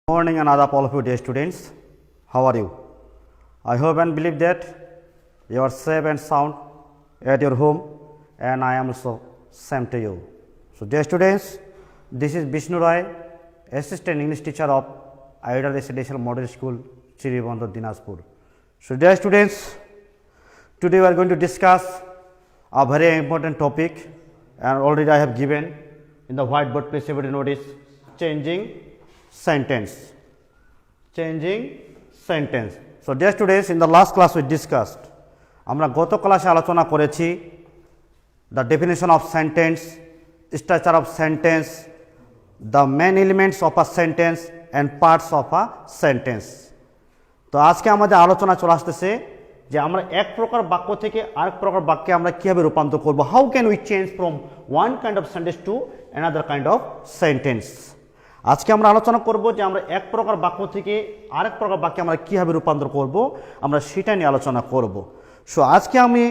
Morning and adab all of you dear students. How are you? I hope and believe that you are safe and sound at your home, and I am also same to you. So dear students, this is Vishnu Rai, Assistant English Teacher of Ideal Residential Model School, Chiribandar, Dinajpur. So dear students, today we are going to discuss a very important topic, and already I have given in the whiteboard. Please everybody notice changing sentence. Changing sentence. So dear students, in the last class we discussed, আমরা গত ক্লাসে আলোচনা করেছি the definition of sentence, structure of sentence, the main elements of a sentence and parts of a sentence. তো আজকে আমাদের আলোচনা চলে আসতেছে যে আমরা এক প্রকার বাক্য থেকে আরেক প্রকার বাক্যে আমরা কিভাবে রূপান্তর করব, how can we change from one kind of sentence to another kind of sentence. আজকে আমরা আলোচনা করব যে আমরা এক প্রকার বাক্য থেকে আরেক প্রকার বাক্যে আমরা কিভাবে রূপান্তর করব, আমরা সেটা নিয়ে আলোচনা করব। সো আজকে আমি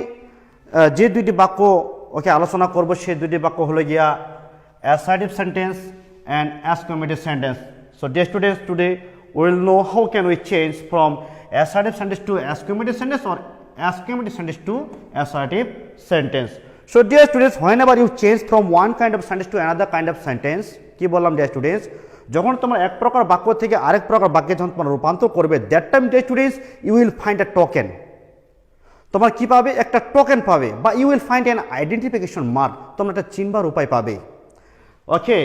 যে দুইটি বাক্য আলোচনা করব সেই দুইটি বাক্য হলো গিয়া assertive sentence and exclamative sentence. So dear students, today we will know how can we change from assertive sentence to exclamative sentence or exclamative sentence to assertive sentence. So dear students, whenever you change from one kind of sentence to another kind of sentence, কি বললাম dear students, যখন তোমরা এক প্রকার বাক্য থেকে আরেক প্রকার বাক্যে যখন তোমরা রূপান্তর করবে, that time dear students you will find a token. তোমরা কি পাবে? একটা টোকেন পাবে, বা you will find an identification mark. তোমরা একটা চিনবার উপায় পাবে। Okay,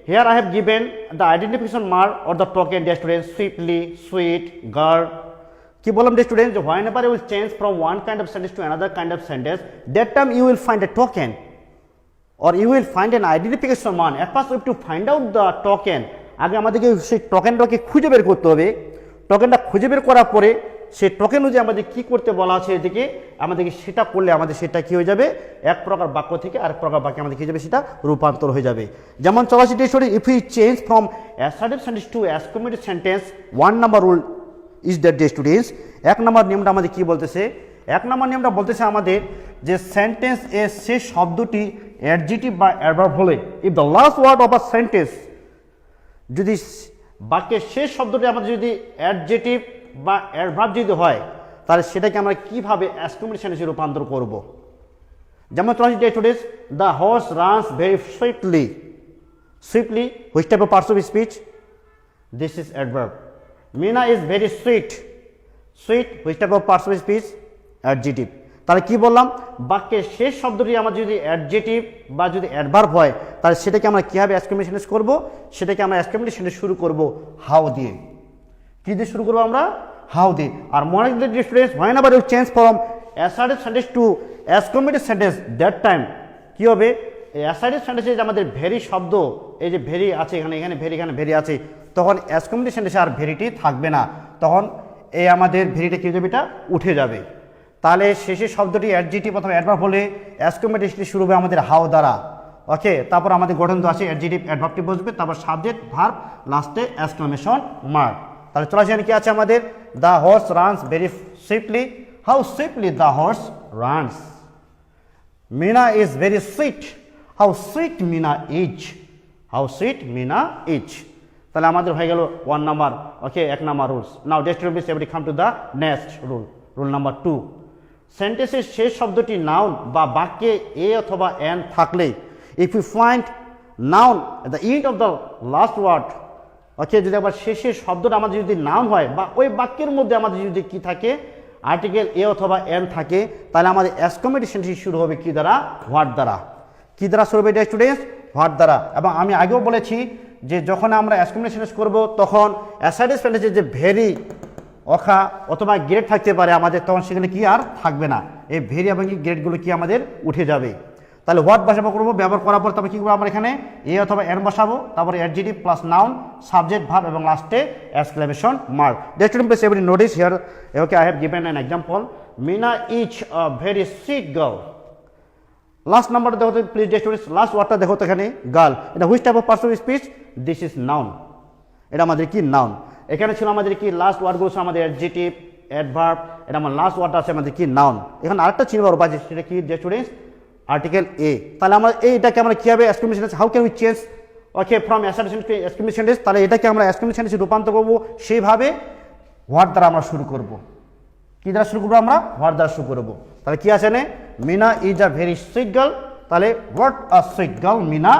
here I have given the identification mark or the token dear students, swiftly, sweet, girl. কি বললাম dear students, whenever you will change from one kind of sentence to another kind of sentence, that time you will find a token or you will find an identification mark. At first we have to find out the token. আগে আমাদেরকে সেই টোকেনটাকে খুঁজে বের করতে হবে। টোকেনটা খুঁজে বের করার পরে সেই টোকেন অনুযায়ী আমাদের কি করতে বলা আছে এদিকে, আমাদেরকে সেটা করলে আমাদের সেটা কি হয়ে যাবে, এক প্রকার বাক্য থেকে আরেক প্রকার বাক্যে আমাদের কি যাবে, সেটা রূপান্তর হয়ে যাবে। যেমন চলো সেটা sorry, if you change from assertive sentence to exclamative sentence, one number rule is that day students, এক নম্বর নিয়মটা আমাদের কি বলতেছে, এক নম্বর নিয়মটা বলতেছে আমাদের যে সেন্টেন্স এর শেষ শব্দটি অ্যাডজেক্টিভ বা অ্যাডভার্ব হলে, if the last word of a sentence, যদি বাক্যের শেষ শব্দটি আমাদের যদি অ্যাডজেক্টিভ বা অ্যাডভার্ব যদি হয়, তাহলে সেটাকে আমরা কিভাবে exclamative সেন্টেন্সে রূপান্তর করব। যেমন students, the horse runs very swiftly. Swiftly which type of parts of speech, this is adverb. Meena is very sweet. Sweet which type of parts of speech, adjective. তাহলে কি বললাম, বাক্যের শেষ শব্দটি আমাদের যদি অ্যাডজেক্টিভ বা যদি অ্যাডভার্ব হয়, তাহলে সেটাকে আমরা কিভাবে exclamative সেন্টেন্স করব, সেটাকে আমরা exclamative সেন্টেন্স শুরু করব হাউ দিয়ে। কি দিয়ে শুরু করবো আমরা, হাউ দিয়ে। আর মনে রাখবেন students, whenever you change from assertive sentence to exclamative sentence, that time কি হবে, এই assertive sentence যে আমাদের ভেরি শব্দ, এই যে ভেরি আছে এখানে, এখানে ভেরি, এখানে ভেরি আছে, তখন exclamative sentence আর ভেরিটি থাকবে না, তখন এই আমাদের ভেরিটা কি যাবে, এটা উঠে যাবে। তাহলে শেষের শব্দটি অ্যাডজেক্টিভ অথবা অ্যাডভার্ব হলে exclamative শুরু হবে আমাদের হাউ দ্বারা। ওকে, তারপর আমাদের গঠন তো আছে অ্যাডজেক্টিভ অ্যাডভার্বটি বসবে, তারপর সাবজেক্ট ভার্ব, লাস্টে এক্সক্লামেশন মার্ক। তাহলে চলে আসেন কি আছে আমাদের, the horse runs very swiftly. How swiftly the horse runs. Meena is very sweet. How sweet Meena is. How sweet Meena is. তাহলে আমাদের হয়ে গেল ওয়ান নাম্বার, ওকে, এক number rules. Now just every come to the next rule, rule number 2। সেন্টেন্সের শেষ শব্দটি noun বা বাক্যে এ অথবা এন থাকলে, if you find noun at the end of the last word, okay, যদি আবার শেষের শব্দটা আমাদের যদি নাউন হয় বা ওই বাক্যের মধ্যে আমাদের যদি কি থাকে, আর্টিকেল এ অথবা এন থাকে, তাহলে আমাদের exclamative সেন্টেন্স শুরু হবে কি দ্বারা, হোয়াট দ্বারা। কি দ্বারা শুরু হবে ডিয়ার স্টুডেন্টস, হোয়াট দ্বারা। এবং আমি আগেও বলেছি যে যখন আমরা exclamative সেন্টেন্স করব, তখন assertive সেন্টেন্সে যে ভেরি অখা অথবা গ্রেড থাকতে পারে আমাদের, তখন সেখানে কি আর থাকবে না, এই ভেরি এবং গ্রেডগুলো কি আমাদের উঠে যাবে। তাহলে হোয়াট বসাবো করবো, ব্যবহার করার পর তারপর কী করবো আমরা এখানে এ অথবা এন বসাবো, তারপরে adjective plus noun, subject verb এবং লাস্টে exclamation mark. Dear student, please every notice here, okay, I have given an example, Meena is a very sweet girl. Last নাম্বারটা দেখো তো প্লিজ ডিয়ার স্টুডেন্টস, লাস্ট ওয়ার্ডটা দেখো তো এখানে গার্ল, এটা which type of parts of speech, this is noun. এটা আমাদের কি নাউন। এখানে ছিল আমাদের কি লাস্ট ওয়ার্ডগুলো ছিল আমাদের অ্যাডজেক্টিভ, অ্যাডভার্ব, এটা আমার লাস্ট ওয়ার্ডটা আছে আমাদের কি নাউন। এখানে আরেকটা চিনবার উপায় আছে, সেটা কি ডিয়ার স্টুডেন্টস, আর্টিকেল এ। তাহলে আমরা এইটাকে আমরা কীভাবে exclamation, how can we change okay from exclamation sentence, তাহলে এটাকে আমরা এক্সক্লেমেশন সেন্টেন্সে রূপান্তর করব সেইভাবে হোয়াট দ্বারা আমরা শুরু করব। কি দ্বারা শুরু করবো আমরা? হোয়াট দ্বারা শুরু করবো। তাহলে কি আছে না, Meena is a very sweet girl, তাহলে what a sweet girl Meena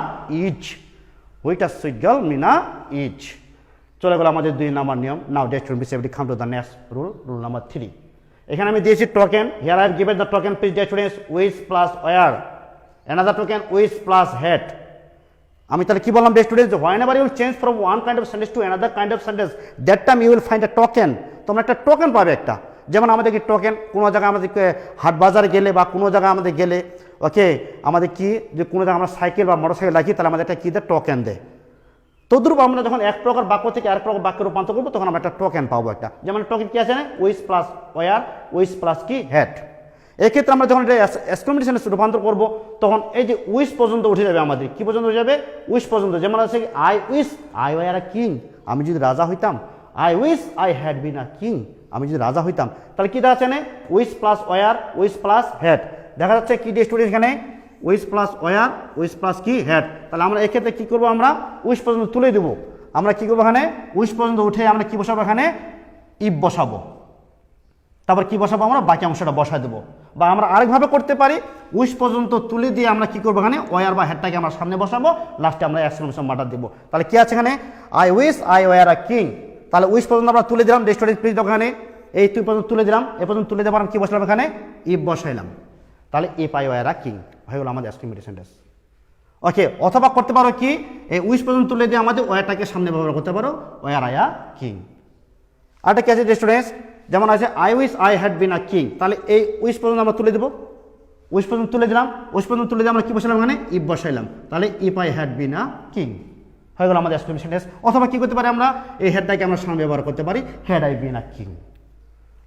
is, what a sweet girl Meena is. চলে গেল আমাদের 2 নম্বর নিয়ম। Now that to be seventy come to the next rule, rule number 3। এখানে আমি দিয়েছি token, here I have given the token please that students wish plus were, another token wish plus had. আমি তাহলে কি বললাম that students, whenever you will change from one kind of sentence to another kind of sentence, that time you will find a token, তোমরা একটা token পাবে একটা। যেমন আমাদের কি টোকেন, কোনো জায়গায় আমাদেরকে হাট বাজারে গেলে বা কোনো জায়গায় আমাদের গেলে, ওকে আমাদের কি যে কোনো জায়গায় আমরা সাইকেল বা মোটর সাইকেল রাখি, তাহলে আমাদের একটা কী দেয়, টোকেন দেয়। তদ্রূপ আমরা যখন এক প্রকার বাক্য থেকে আরেক প্রকার বাক্যে রূপান্তর করবো, তখন আমরা একটা টোকেন পাবো একটা। যেমন টোকেন কি আছে না, wish plus were, wish plus কি হেড। এক্ষেত্রে আমরা যখন এটা এক্সক্লেমেশন সেন্টেন্সে রূপান্তর করবো, তখন এই যে উইচ পর্যন্ত উঠে যাবে আমাদের, কি পর্যন্ত উঠে যাবে, উইচ পর্যন্ত। যেমন আছে I wish I were a king, আমি যদি রাজা হইতাম। I wish I had been a king, আমি যদি রাজা হইতাম। তাহলে কি দেওয়া আছে না, wish plus were, wish plus had. দেখা যাচ্ছে কি স্টুডেন্ট এখানে wish plus were, wish plus কি হেড। তাহলে আমরা এক্ষেত্রে কি করবো, আমরা উইচ পর্যন্ত তুলে দেবো। আমরা কি করবো এখানে, উইচ পর্যন্ত উঠে আমরা কি বসাবো, এখানে ইফ বসাবো। তারপর কি বসাবো, আমরা বাকি অংশটা বসায় দেবো। বা আমরা আরেকভাবে করতে পারি, উইচ পর্যন্ত তুলে দিয়ে আমরা কি করবো, এখানে ওয়ার বা হেডটাকে আমরা সামনে বসাবো, লাস্টে আমরা এক্সক্লেমেশন মার্ক দেবো। তাহলে কি আছে এখানে, I wish I were a king. তাহলে উইচ পর্যন্ত আমরা তুলে দিলাম, স্টুডেন্ট প্লিজ ওখানে এই 2 পর্যন্ত তুলে দিলাম, এ পর্যন্ত তুলে দেবো, আমরা কি বসালাম এখানে ইফ বসাইলাম। তাহলে if I were a king হয়ে গেল আমাদের এক্সক্লেমেশন সেন্টেন্স। ওকে, অথবা করতে পারো কি, এই উইচ পর্যন্ত তুলে দিয়ে আমাদের ওয়ারটাকে সামনে ব্যবহার করতে পারো, ওয়ার আই আ কিং। আরেকটা কি আছে স্টুডেন্টস, যেমন আছে I wish I had been a king. তাহলে এই উইচ পর্যন্ত আমরা তুলে দেবো, উইচ পর্যন্ত তুলে দিলাম, উইচ পর্যন্ত তুলে দিয়ে আমরা কি বসালাম, এখানে ইফ বসাইলাম। তাহলে if I had been a king হয়ে গেল আমাদের এক্সক্লেমেশন সেন্টেন্স। অথবা কি করতে পারি, আমরা এই হেডটাকে আমরা সামনে ব্যবহার করতে পারি, had I been a king.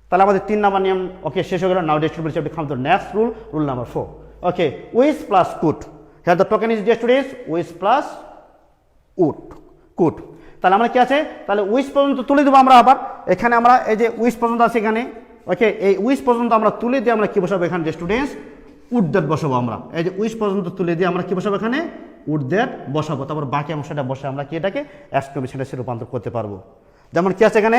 তাহলে আমাদের 3 নম্বর নিয়ম ওকে শেষ হয়ে গেল। Now that students come to next rule, rule number 4। Okay, wish plus could, here the token is students wish plus would, could. তাহলে আমরা কি আছে, তাহলে উইচ পর্যন্ত তুলে দেবো আমরা। আবার এখানে আমরা এই যে উইচ পর্যন্ত আছে এখানে, ওকে এই উইচ পর্যন্ত আমরা তুলে দিয়ে আমরা কি বসাবো, এখানে স্টুডেন্টস উড দ্যাট বসাবো। আমরা এই যে উইচ পর্যন্ত তুলে দিয়ে আমরা কি বসাবো, এখানে উড দ্যাট বসাবো। তারপর বাকি অংশটা বসে আমরা কি এটাকে এক্সক্লেমেশন সেন্টেন্সে রূপান্তর করতে পারবো। যেমন কি আছে এখানে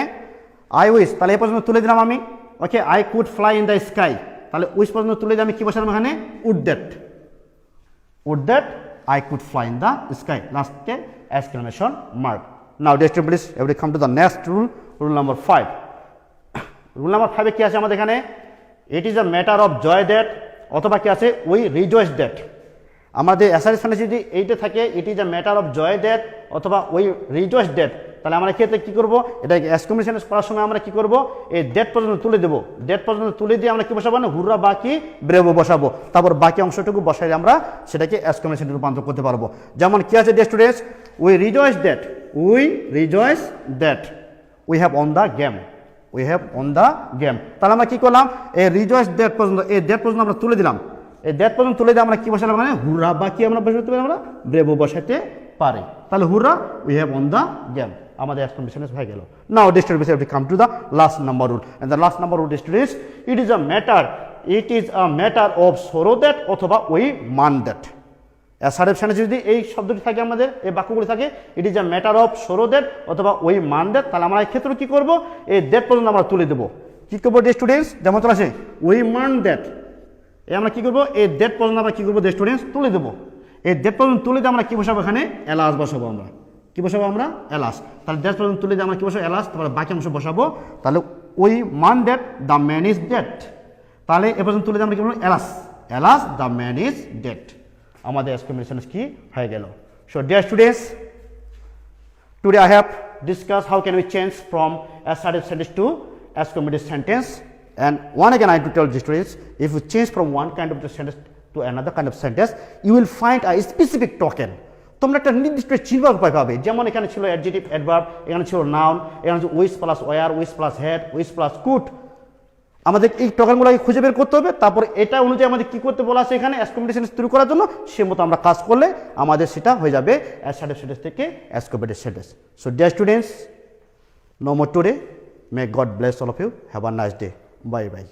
আই উইশ, তাহলে এই পর্যন্ত তুলে দিলাম আমি, okay I could fly in the sky. তাহলে উইচ পর্যন্ত তুলে দিয়ে আমি কি বসালাম, এখানে would that, would that I could fly in the sky, লাস্টে exclamation mark. Now that please every come to the next rule, rule number 5। Rule number 5 কি আছে আমাদের এখানে, it is a matter of joy that, অথবা কি আছে we rejoice that. আমাদের অ্যাসারিস sentence যদি এইটা থাকে, it is a matter of joy that অথবা উই রিজয়েস দ্যাট, তাহলে আমরা ক্ষেত্রে কি করবো, এটা এক্সক্লেমেশন করার সময় আমরা কি করবো, এই ডেট পর্যন্ত তুলে দেবো। ডেট পর্যন্ত তুলে দিয়ে আমরা কি বসাবো না, হুররা বাকি ব্রেভো বসাবো। তারপর বাকি অংশটুকু বসাই আমরা সেটাকে এক্সক্লেমেশনে রূপান্তর করতে পারবো। যেমন কি আছে students, we rejoice that, we rejoice that we have on the game, we have on the game. তাহলে আমরা কি করলাম, এই রিজয়েস দ্যাট পর্যন্ত, এই দ্যাট পর্যন্ত আমরা তুলে দিলাম। এই দ্যাট পর্যন্ত তুলে দিয়ে আমরা কি বসালাম, মানে হুররা বাকি আমরা বসাতে পারি, আমরা ব্রেভো বসাতে পারি। তাহলে হুররা we have on the game আমাদের এক্সক্লেমেশন হয়ে গেল। নাও students we have to come to the last number rule, and the last number rule students, it is a matter of sorrow that অথবা we মান that। Assertive sentence যদি এই শব্দটি থাকে আমাদের, এই বাক্যগুলি থাকে, it is a matter of sorrow that অথবা ওই মান দ্যাট, তাহলে আমরা এই ক্ষেত্রে কি করবো, এই দ্যাট পর্যন্ত আমরা তুলে দেবো। কি করবো স্টুডেন্টস, যেমন চলে আসে ওই মান দ্যাট, এই আমরা কি করবো, এই দ্যাট পর্যন্ত আমরা কি করবো স্টুডেন্টস তুলে দেবো। এই দ্যাট পর্যন্ত তুলে দিয়ে আমরা কি বসাবো, এখানে এলাস বসাবো। আমরা কি বসাবো, আমরা এলাস। তাহলে দ্যাট পর্যন্ত তুলে দিয়ে আমরা কি বসাবো, এলাস। তারপরে বাকি অংশ বসাবো। তাহলে ওই মান that the man is dead, তাহলে এ পর্যন্ত তুলে দিয়ে আমরা কি বলবো, alas, alas the man is dead. আমাদের এক্সক্লেমেশন কি হয়ে গেল। So dear students, today I have discussed how can we change from assertive sentence to exclamative sentence, and one again I have to tell the students, if you change from one kind of the sentence to another kind of sentence, you will find a specific token. তোমরা একটা নির্দিষ্ট চিনবার উপায় পাবে। যেমন এখানে ছিল adjective, adverb, এখানে ছিল নাউন, এখানে ছিল wish plus were, wish plus had, wish plus could. আমাদের এই টোকেনগুলোকে খুঁজে বের করতে হবে। তারপর এটা অনুযায়ী আমাদের কি করতে বলা আছে এখানে এক্সক্লেমেটিভ শুরু করার জন্য, সে মতো আমরা কাজ করলে আমাদের সেটা হয়ে যাবে অ্যাসার্টিভ সেন্টেন্স থেকে exclamative sentence. So dear students, no more today, may God bless all of you, have a nice day, bye by.